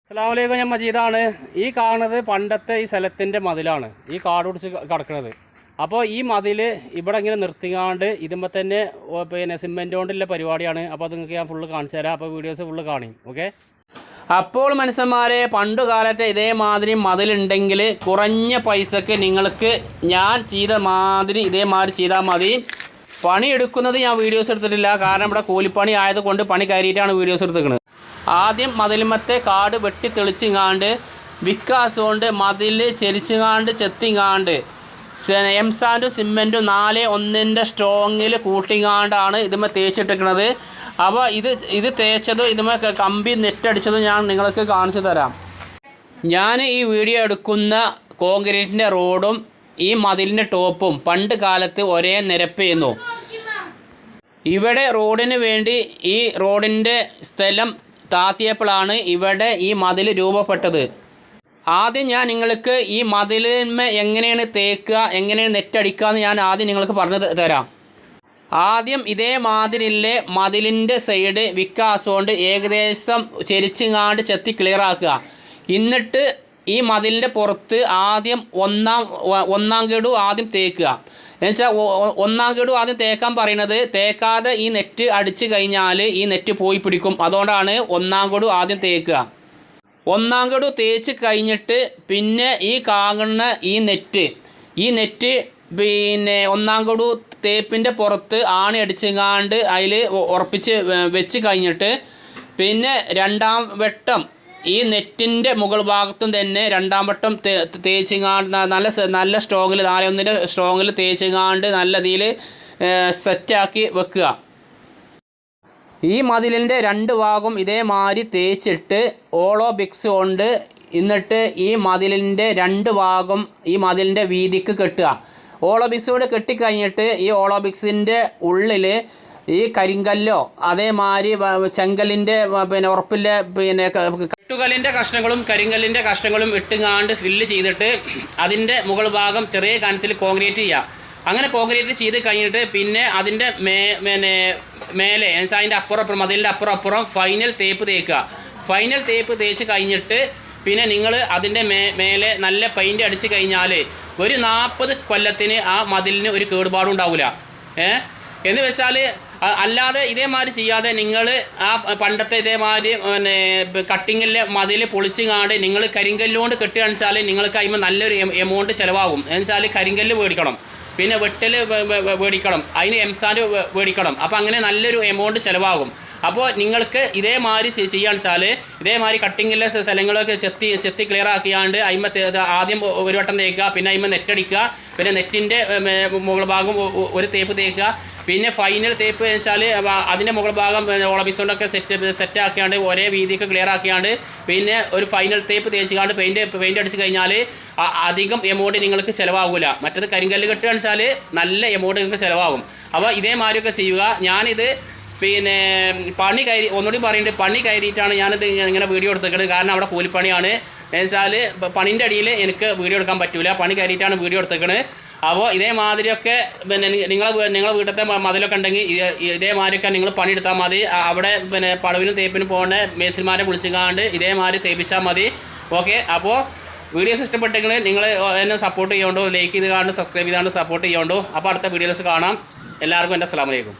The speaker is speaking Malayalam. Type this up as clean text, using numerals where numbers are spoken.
അസ്സലാമു ഞാൻ മജീദാണ്. ഈ കാണുന്നത് പണ്ടത്തെ ഈ സ്ഥലത്തിൻ്റെ മതിലാണ്, ഈ കാട് പിടിച്ച് കിടക്കുന്നത്. അപ്പോൾ ഈ മതിൽ ഇവിടെ ഇങ്ങനെ നിർത്തിക്കാണ്ട് ഇതുമ്പോൾ തന്നെ പിന്നെ സിമെൻറ്റ് കൊണ്ടുള്ള പരിപാടിയാണ്. അപ്പോൾ അത് നിങ്ങൾക്ക് ഞാൻ ഫുള്ള് കാണിച്ചു തരാം. അപ്പോൾ വീഡിയോസ് ഫുള്ള് കാണും. ഓക്കെ. അപ്പോൾ മനുഷ്യന്മാരെ, പണ്ട് കാലത്തെ ഇതേമാതിരി മതിലുണ്ടെങ്കിൽ കുറഞ്ഞ പൈസക്ക് നിങ്ങൾക്ക് ഞാൻ ചെയ്ത മാതിരി ഇതേമാതിരി ചെയ്താൽ മതി. പണിയെടുക്കുന്നത് ഞാൻ വീഡിയോസ് എടുത്തിട്ടില്ല, കാരണം ഇവിടെ കൂലിപ്പണി ആയതുകൊണ്ട് പണി കയറിയിട്ടാണ് വീഡിയോസ് എടുത്തിരിക്കുന്നത്. ആദ്യം മതിലുമത്തെ കാട് വെട്ടി തെളിച്ചിങ്ങാണ്ട് വിക്കാസ് കൊണ്ട് മതിൽ ചെരിച്ചുങ്ങാണ്ട് ചെത്തിങ്ങാണ്ട് എംസാൻഡും സിമെൻറ്റും 4:1 സ്ട്രോങ്ങിൽ കൂട്ടിങ്ങാണ്ടാണ് ഇതുമ്മ തേച്ചിട്ടിരിക്കുന്നത്. അപ്പോൾ ഇത് തേച്ചതും ഇതുമ്മ കമ്പി നെറ്റടിച്ചതും ഞാൻ നിങ്ങൾക്ക് കാണിച്ചു തരാം. ഞാൻ ഈ വീഡിയോ എടുക്കുന്ന കോൺക്രീറ്റിൻ്റെ റോഡും ഈ മതിലിൻ്റെ ടോപ്പും പണ്ട് കാലത്ത് ഒരേ നിരപ്പായിരുന്നു. ഇവിടെ റോഡിന് വേണ്ടി ഈ റോഡിൻ്റെ സ്ഥലം താത്തിയപ്പോഴാണ് ഇവിടെ ഈ മതിൽ രൂപപ്പെട്ടത്. ആദ്യം ഞാൻ നിങ്ങൾക്ക് ഈ മതിലിന്മേ എങ്ങനെയാണ് തേക്കുക, എങ്ങനെയാണ് നെറ്റടിക്കുക എന്ന് ഞാൻ ആദ്യം നിങ്ങൾക്ക് പറഞ്ഞു തരാം. ആദ്യം ഇതേമാതിരില്ലേ മതിലിൻ്റെ സൈഡ് വിക്കാസ് കൊണ്ട് ഏകദേശം ചെരിച്ചിങ്ങാണ്ട് ചെത്തി ക്ലിയറാക്കുക. എന്നിട്ട് ഈ മതിലിൻ്റെ പുറത്ത് ആദ്യം ഒന്നാം ഗഡു ആദ്യം തേക്കുക. എന്നുവെച്ചാൽ ഒന്നാം ഗഡു ആദ്യം തേക്കാൻ പറയുന്നത്, തേക്കാതെ ഈ നെറ്റ് അടിച്ച് കഴിഞ്ഞാൽ ഈ നെറ്റ് പോയി പിടിക്കും. അതുകൊണ്ടാണ് ഒന്നാം ഗഡു ആദ്യം തേക്കുക. ഒന്നാം ഗഡു തേച്ച് കഴിഞ്ഞിട്ട് പിന്നെ ഈ കാണുന്ന ഈ നെറ്റ് പിന്നെ ഒന്നാം ഗഡു തേപ്പിൻ്റെ പുറത്ത് ആണി അടിച്ചങ്ങാണ്ട് അതിൽ ഉറപ്പിച്ച് വെച്ച് കഴിഞ്ഞിട്ട് പിന്നെ രണ്ടാം വട്ടം ഈ നെറ്റിൻ്റെ മുകൾ ഭാഗത്തും തന്നെ രണ്ടാം വട്ടം തേച്ചിങ്ങാണ്ട് നല്ല സ്ട്രോങ്ങിൽ 4:1 സ്ട്രോങ്ങിൽ തേച്ചിങ്ങാണ്ട് നല്ല ഇതിൽ സെറ്റാക്കി വെക്കുക. ഈ മതിലിൻ്റെ 2 ഭാഗം ഇതേമാതിരി തേച്ചിട്ട് ഓളോ ബിക്സ് കൊണ്ട് എന്നിട്ട് ഈ മതിലിൻ്റെ 2 ഭാഗം ഈ മതിലിൻ്റെ വീതിക്ക് കെട്ടുക. ഓളോ ബിക്സ് കൊണ്ട് കെട്ടിക്കഴിഞ്ഞിട്ട് ഈ ഓളോ ബിക്സിൻ്റെ ഉള്ളിൽ ഈ കരിങ്കല്ലോ അതേമാതിരി ചെങ്കല്ലിൻ്റെ പിന്നെ ഉറപ്പില്ല പിന്നെ കെട്ടുകല്ലിൻ്റെ കഷ്ണങ്ങളും കരിങ്കല്ലിൻ്റെ കഷ്ണങ്ങളും ഇട്ടുങ്ങാണ്ട് ഫില്ല് ചെയ്തിട്ട് അതിൻ്റെ മുകൾ ഭാഗം ചെറിയ കനത്തിൽ കോൺക്രീറ്റ് ചെയ്യുക. അങ്ങനെ കോൺക്രീറ്റ് ചെയ്ത് കഴിഞ്ഞിട്ട് പിന്നെ അതിൻ്റെ മേലെ അതിൻ്റെ അപ്പുറം മതിലിൻ്റെ അപ്പുറം ഫൈനൽ തേപ്പ് തേക്കുക. ഫൈനൽ തേപ്പ് തേച്ച് കഴിഞ്ഞിട്ട് പിന്നെ നിങ്ങൾ അതിൻ്റെ മേലെ നല്ല പെയിൻ്റ് അടിച്ച് കഴിഞ്ഞാൽ ഒരു 40 കൊല്ലത്തിന് ആ മതിലിന് ഒരു കേടുപാടും ഉണ്ടാവില്ല. എന്ന് വെച്ചാൽ അല്ലാതെ ഇതേമാതിരി ചെയ്യാതെ നിങ്ങൾ ആ പണ്ടത്തെ ഇതേമാതിരി കട്ടിങ്ങിലെ മതിൽ പൊളിച്ചുങ്ങാണ്ട് നിങ്ങൾ കരിങ്കല്ലുകൊണ്ട് കെട്ടുകയാണെന്ന് വെച്ചാൽ നിങ്ങൾക്ക് അതിന് നല്ലൊരു എമൗണ്ട് ചിലവാകും. എന്നുവെച്ചാൽ കരിങ്കല്ല് മേടിക്കണം, പിന്നെ വെട്ടൽ മേടിക്കണം, അതിന് എംസാൻഡ് മേടിക്കണം. അപ്പോൾ അങ്ങനെ നല്ലൊരു എമൗണ്ട് ചിലവാകും. അപ്പോൾ നിങ്ങൾക്ക് ഇതേമാതിരി ചെയ്യാന്ന് വെച്ചാൽ ഇതേമാതിരി കട്ടിങ്ങിലെ സ്ഥലങ്ങളൊക്കെ ചെത്തി ക്ലിയർ ആക്കിയാണ്ട് അതിമ ആദ്യം ഒരു വട്ടം തേക്കുക, പിന്നെ അതിമ നെറ്റടിക്കുക, പിന്നെ നെറ്റിൻ്റെ മുകൾ ഭാഗം ഒരു തേപ്പ് തേക്കുക, പിന്നെ ഫൈനൽ തേപ്പ് വെച്ചാൽ അതിൻ്റെ മുകൾ ഭാഗം ഓളബിസോണ്ടൊക്കെ സെറ്റ് ആക്കിയാണ്ട് ഒരേ വീതിയൊക്കെ ക്ലിയർ ആക്കിയാണ്ട് പിന്നെ ഒരു ഫൈനൽ തേപ്പ് തേച്ചുകൊണ്ട് പെയിൻ്റ് അടിച്ച് കഴിഞ്ഞാൽ അധികം എമൗണ്ട് നിങ്ങൾക്ക് ചിലവാകില്ല. മറ്റത് കരിങ്കല്ല് കെട്ടുകയെന്ന് വെച്ചാൽ നല്ല എമൗണ്ട് നിങ്ങൾക്ക് ചിലവാകും. അപ്പോൾ ഇതേമാതിരിയൊക്കെ ചെയ്യുക. ഞാനിത് പിന്നെ ഒന്നുകൂടി പറയുന്നുണ്ട്, പണി കയറിയിട്ടാണ് ഞാനിത് ഇങ്ങനെ വീഡിയോ എടുത്തേക്കുന്നത്. കാരണം അവിടെ കൂലിപ്പണിയാണ്. എന്നുവെച്ചാൽ പണിൻ്റെ അടിയിൽ എനിക്ക് വീഡിയോ എടുക്കാൻ പറ്റില്ല, പണി കയറിയിട്ടാണ് വീഡിയോ എടുത്തേക്കുന്നത്. അപ്പോൾ ഇതേമാതിരിയൊക്കെ പിന്നെ നിങ്ങളെ വീട്ടിലത്തെ മതിലൊക്കെ ഉണ്ടെങ്കിൽ ഇതേമാതിരിയൊക്കെ നിങ്ങൾ പണിയെടുത്താൽ മതി. അവിടെ പിന്നെ പടവിനും തേപ്പിനും പോകുന്ന മേസ്തിരിമാരെ വിളിച്ചുകാണ്ട് ഇതേമാതിരി തേപ്പിച്ചാൽ മതി. ഓക്കെ. അപ്പോൾ വീഡിയോസ് ഇഷ്ടപ്പെട്ടെങ്കിൽ നിങ്ങൾ എന്നെ സപ്പോർട്ട് ചെയ്യോണ്ടോ, ലൈക്ക് ചെയ്ത് കാണും, സബ്സ്ക്രൈബ് ചെയ്താണ്ട് സപ്പോർട്ട് ചെയ്യോണ്ടോ. അപ്പോൾ അടുത്ത വീഡിയോസ് കാണാം. എല്ലാവർക്കും എൻ്റെ അസ്സലാമു അലൈക്കും.